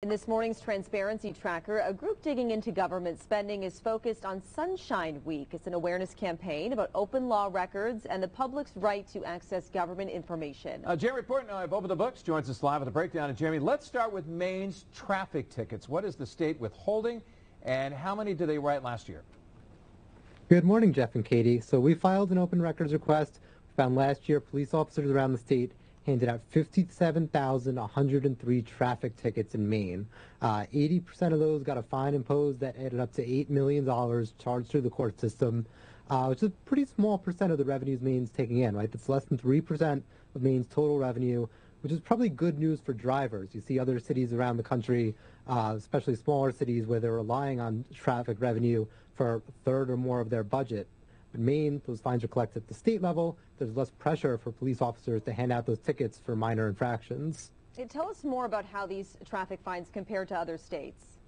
In this morning's Transparency Tracker, a group digging into government spending is focused on Sunshine Week. It's an awareness campaign about open law records and the public's right to access government information. Jeremy Portnoy of Open the Books joins us live with a breakdown. And Jeremy, let's start with Maine's traffic tickets. What is the state withholding, and how many did they write last year? Good morning, Jeff and Katie. So we filed an open records request. We found last year police officers around the state handed out 57,103 traffic tickets in Maine. 80% of those got a fine imposed that added up to $8 million charged through the court system, which is a pretty small percent of the revenues Maine's taking in, right? That's less than 3% of Maine's total revenue, which is probably good news for drivers. You see other cities around the country, especially smaller cities, where they're relying on traffic revenue for a third or more of their budget. In Maine, those fines are collected at the state level. There's less pressure for police officers to hand out those tickets for minor infractions. Tell us more about how these traffic fines compare to other states.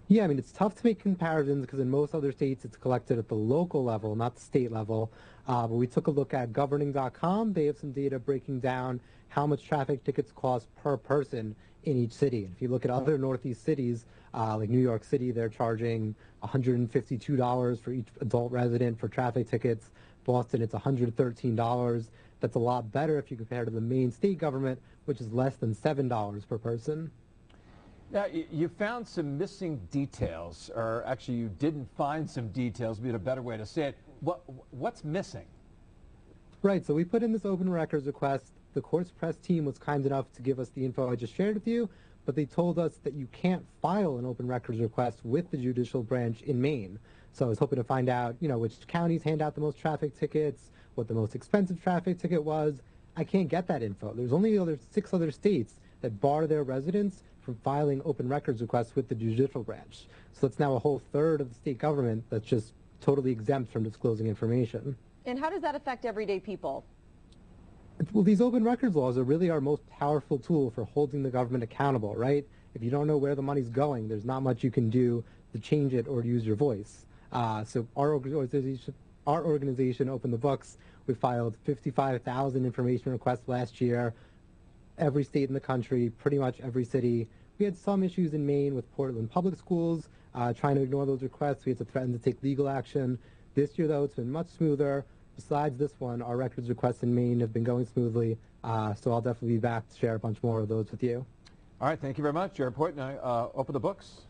Yeah, I mean, it's tough to make comparisons because in most other states it's collected at the local level, not the state level. But we took a look at governing.com. They have some data breaking down how much traffic tickets cost per person in each city. If you look at other Northeast cities, like New York City, they're charging $152 for each adult resident for traffic tickets. Boston, it's $113. That's a lot better if you compare to the Maine state government, which is less than $7 per person. Now, you found some missing details, or actually you didn't find some details, would be a better way to say it. What's missing? Right, so we put in this open records request. The court's press team was kind enough to give us the info I just shared with you, but they told us that you can't file an open records request with the judicial branch in Maine. So I was hoping to find out, which counties hand out the most traffic tickets, what the most expensive traffic ticket was. I can't get that info. There's only 6 other states that bar their residents from filing open records requests with the judicial branch. So it's now a whole third of the state government that's just totally exempt from disclosing information. And how does that affect everyday people? Well, these open records laws are really our most powerful tool for holding the government accountable, right? If you don't know where the money's going, there's not much you can do to change it or to use your voice. So our organization, Open the Books, we filed 55,000 information requests last year. Every state in the country, pretty much every city. We had some issues in Maine with Portland public schools, trying to ignore those requests. We had to threaten to take legal action. This year, though, it's been much smoother. Besides this one, our records requests in Maine have been going smoothly, so I'll definitely be back to share a bunch more of those with you. All right, thank you very much. Jeremy Portnoy, Open the Books.